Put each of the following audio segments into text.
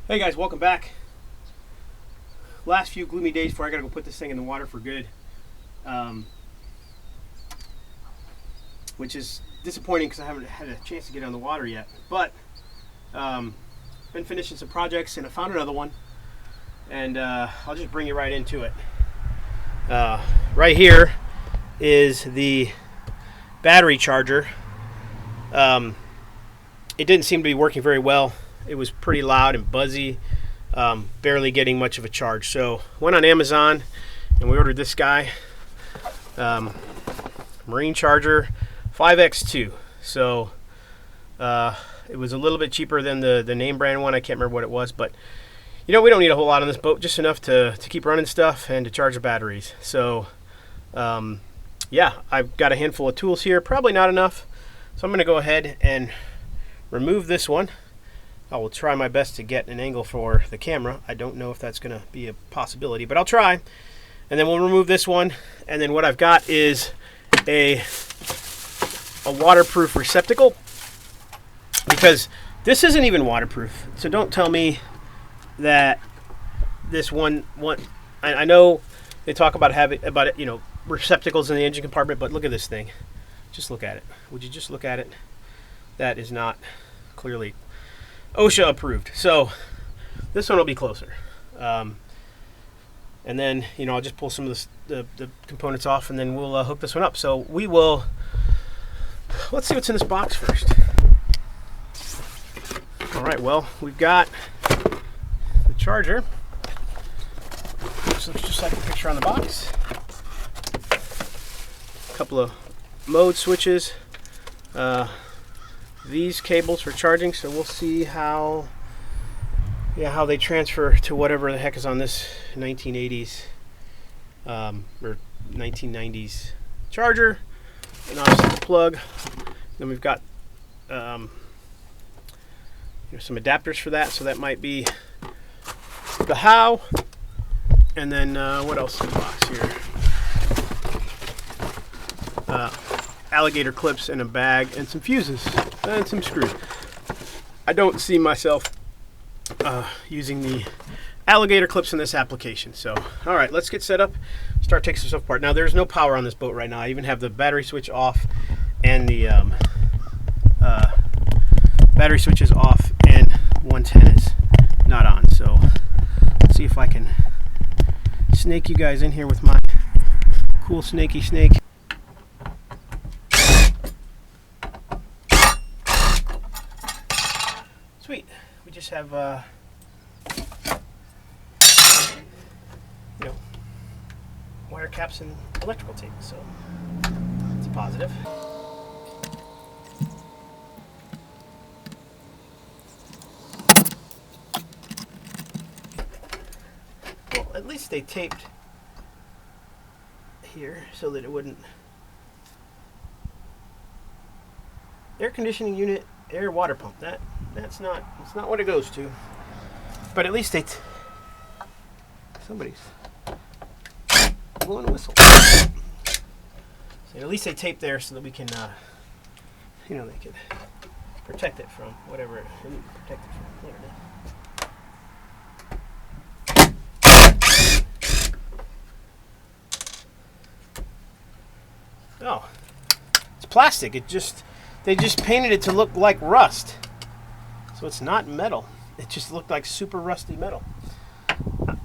Hey guys, welcome back. Last few gloomy days before I gotta go put this thing in the water for good, which is disappointing because I haven't had a chance to get on the water yet. But been finishing some projects and I found another one, and I'll just bring you right into it. Right here is the battery charger. It didn't seem to be working very well. It was pretty loud and buzzy, barely getting much of a charge. So went on Amazon and we ordered this guy, Marine Charger 5X2. So it was a little bit cheaper than the name brand one. I can't remember what it was, but you know, we don't need a whole lot on this boat, just enough to keep running stuff and to charge the batteries. So yeah, I've got a handful of tools here, probably not enough. So I'm gonna go ahead and remove this one. I will try my best to get an angle for the camera. I don't know if that's going to be a possibility, but I'll try. And then we'll remove this one. And then what I've got is a waterproof receptacle, because this isn't even waterproof. So don't tell me that this one I know they talk about it, you know, receptacles in the engine compartment, but look at this thing. Just look at it. Would you just look at it? That is not clearly OSHA approved. So this one will be closer. And then, you know, I'll just pull some of the components off, and then we'll hook this one up. So we will, let's see what's in this box first. All right, well, we've got the charger. This looks just like the picture on the box. A couple of mode switches. These cables for charging, so we'll see how they transfer to whatever the heck is on this 1980s or 1990s charger. And obviously the plug. Then we've got some adapters for that, so that might be the how. And then what else in the box here? Alligator clips in a bag, and some fuses and some screws. I don't see myself using the alligator clips in this application. So, all right, let's get set up, start taking some stuff apart. Now, there's no power on this boat right now. I even have the battery switch off and the battery switch is off, and 110 is not on. So let's see if I can snake you guys in here with my cool snaky snake. Sweet. We just have, you know, wire caps and electrical tape, so it's a positive. Well, at least they taped here so that it wouldn't. Air conditioning unit, air water pump. That's not what it goes to. But at least somebody's blowing a whistle. So at least they tape there so that we can, you know, they could protect it from whatever they need to protect it from. There it is. Oh, it's plastic. They just painted it to look like rust. So it's not metal. It just looked like super rusty metal.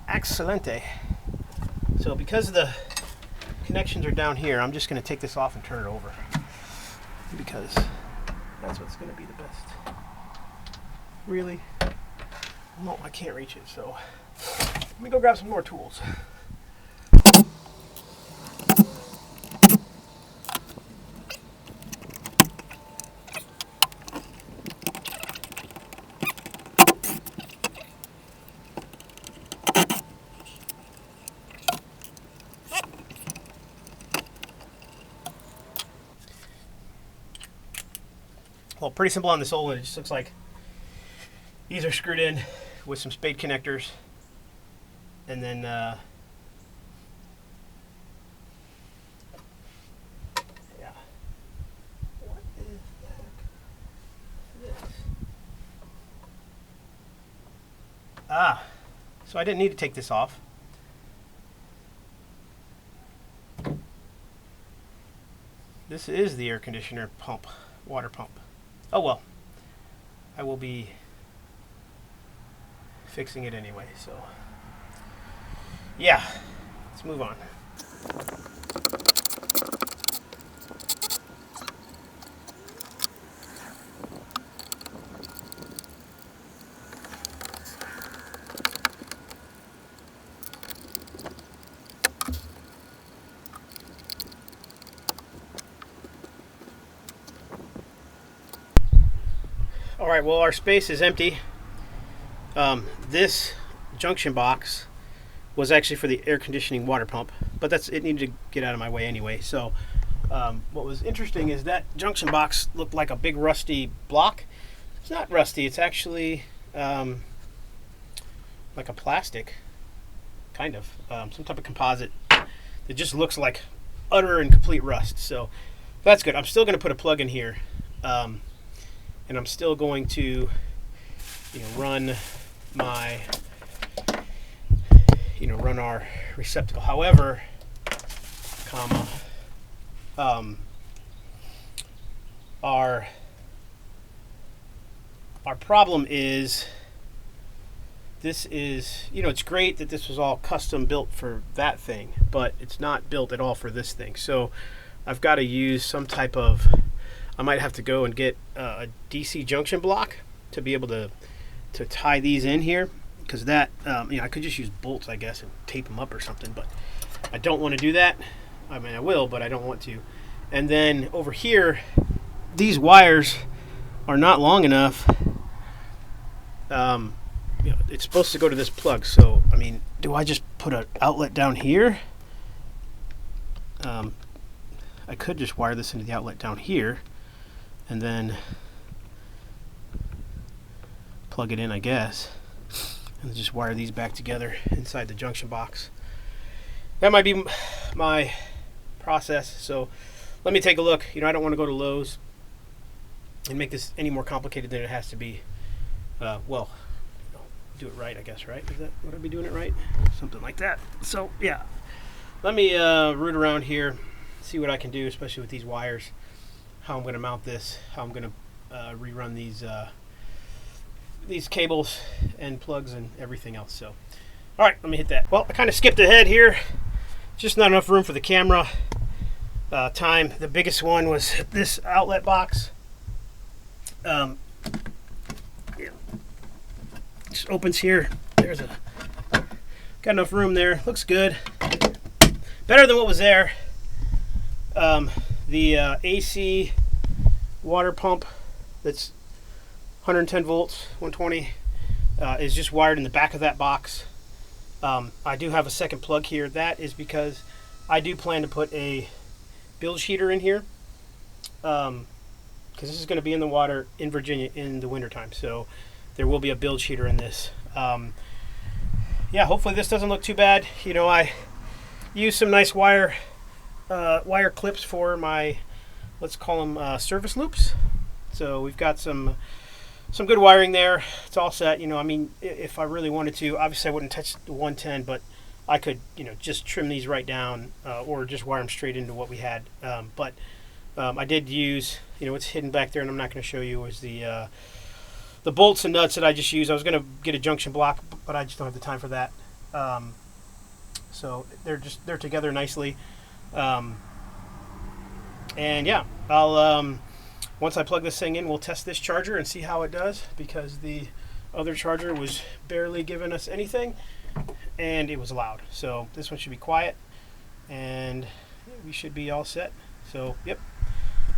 Excelente. So because the connections are down here, I'm just going to take this off and turn it over, because that's what's going to be the best. Really? No, I can't reach it, so let me go grab some more tools. Well, pretty simple on this old one. It just looks like these are screwed in with some spade connectors, and then yeah. What is the heck? This. So I didn't need to take this off. This is the air conditioner pump, water pump. Oh well, I will be fixing it anyway, so yeah, let's move on. All right, well, our space is empty. This junction box was actually for the air conditioning water pump, but it needed to get out of my way anyway. So what was interesting is that junction box looked like a big rusty block. It's not rusty, it's actually like a plastic, kind of, some type of composite that just looks like utter and complete rust. So that's good. I'm still going to put a plug in here. And I'm still going to, run my, run our receptacle. However, our problem is, this is, it's great that this was all custom built for that thing, but it's not built at all for this thing. So I've got to use some type of, I might have to go and get a DC junction block to be able to tie these in here, because that, I could just use bolts, I guess, and tape them up or something, but I don't want to do that. I mean, I will, but I don't want to. And then over here, these wires are not long enough. It's supposed to go to this plug, so, I mean, do I just put an outlet down here? I could just wire this into the outlet down here and then plug it in, I guess, and just wire these back together inside the junction box. That might be my process, so let me take a look. I don't want to go to Lowe's and make this any more complicated than it has to be. Well, do it right, I guess, right? Is that, would I be doing it right? Something like that. So yeah, let me root around here, see what I can do, especially with these wires, how I'm going to mount this, how I'm going to rerun these cables and plugs and everything else. So all right, let me hit that. Well, I kind of skipped ahead here, just not enough room for the camera time. The biggest one was this outlet box. Just opens here. There's got enough room there. Looks good. Better than what was there. The AC water pump that's 110 volts, 120, is just wired in the back of that box. I do have a second plug here. That is because I do plan to put a bilge heater in here, because this is going to be in the water in Virginia in the wintertime. So there will be a bilge heater in this. Yeah, hopefully this doesn't look too bad. I use some nice wire clips for my, let's call them service loops. So we've got some good wiring there. It's all set. I mean, if I really wanted to, obviously I wouldn't touch the 110, but I could, just trim these right down, or just wire them straight into what we had. But I did use, what's hidden back there, and I'm not going to show you, is the bolts and nuts that I just used. I was going to get a junction block, but I just don't have the time for that. So they're together nicely. And yeah, I'll once I plug this thing in, we'll test this charger and see how it does, because the other charger was barely giving us anything and it was loud. So this one should be quiet and we should be all set. So yep,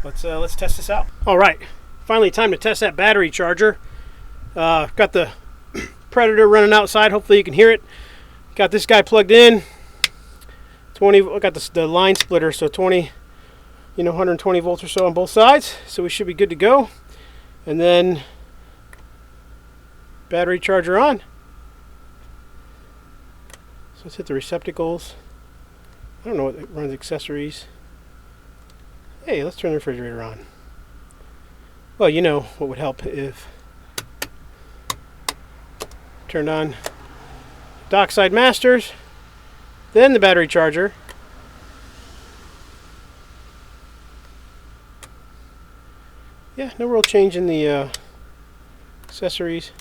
let's test this out. All right, finally time to test that battery charger. Got the Predator running outside. Hopefully you can hear it. Got this guy plugged in. 20. Got the line splitter, so 20, 120 volts or so on both sides. So we should be good to go. And then battery charger on. So let's hit the receptacles. I don't know what runs accessories. Hey, let's turn the refrigerator on. Well, what would help if Turned on dockside masters, then the battery charger. Yeah, no real change in the accessories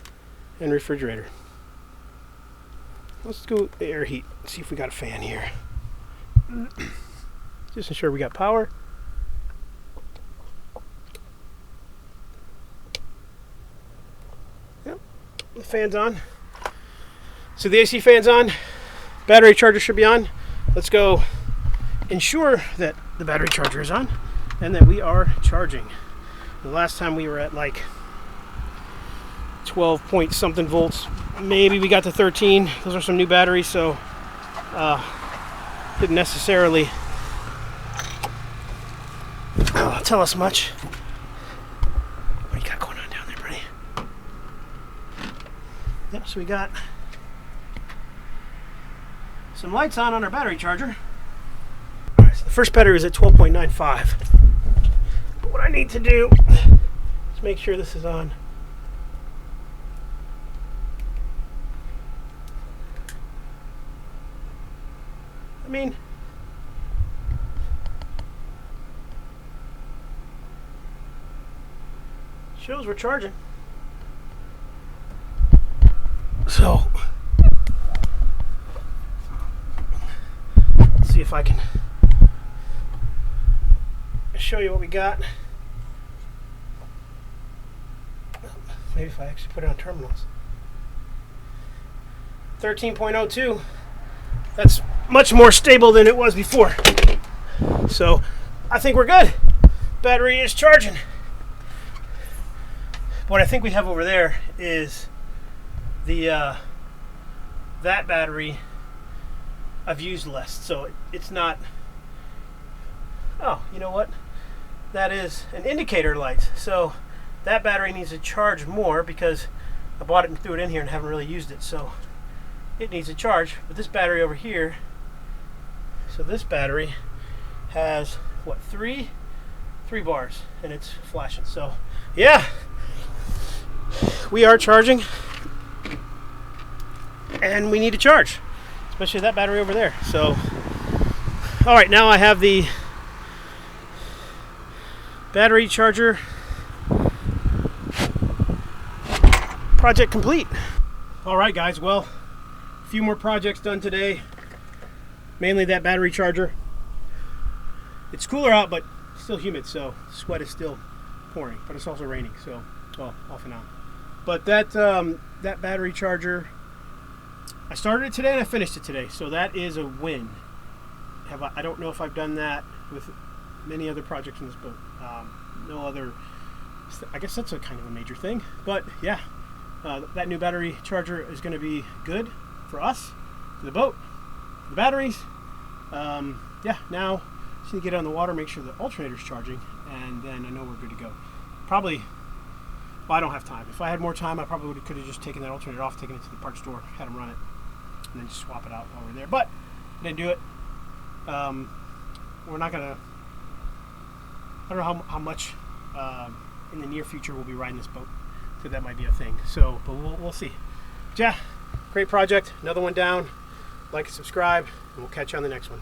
and refrigerator. Let's go with the air heat. See if we got a fan here. Just ensure we got power. Yep, the fan's on. So the AC fan's on. Battery charger should be on. Let's go ensure that the battery charger is on and that we are charging. The last time we were at like 12 point something volts. Maybe we got to 13. Those are some new batteries, so didn't necessarily tell us much. What do you got going on down there, buddy? Yep, so we got some lights on our battery charger. All right, so the first battery is at 12.95. But what I need to do is make sure this is on. I mean, shows we're charging. So, let's see if I can show you what we got. Maybe if I actually put it on terminals. 13.02. That's much more stable than it was before. So I think we're good. Battery is charging. What I think we have over there is the that battery I've used less, so it's not. Oh, you know what? That is an indicator light. So that battery needs to charge more because I bought it and threw it in here and haven't really used it. So it needs a charge. But this battery over here, so this battery has what, three bars, and it's flashing. So yeah, we are charging, and we need to charge, especially that battery over there. So all right, now I have the battery charger project complete. All right, guys, well, a few more projects done today, mainly that battery charger. It's cooler out, but still humid, so sweat is still pouring, but it's also raining, so, well, off and on. But that that battery charger, I started it today and I finished it today, so that is a win. I don't know if I've done that with many other projects in this boat. No other, I guess that's a kind of a major thing, but yeah, that new battery charger is going to be good for us, for the boat, the batteries. Yeah, now just need to get it on the water, make sure the alternator's charging, and then I know we're good to go. Probably, well, I don't have time. If I had more time, I probably could have just taken that alternator off, taken it to the parts store, had them run it, and then just swap it out while we're there. But I didn't do it. We're not gonna. I don't know how much in the near future we'll be riding this boat, so that might be a thing. So, but we'll see. But yeah, great project. Another one down. Like and subscribe, and we'll catch you on the next one.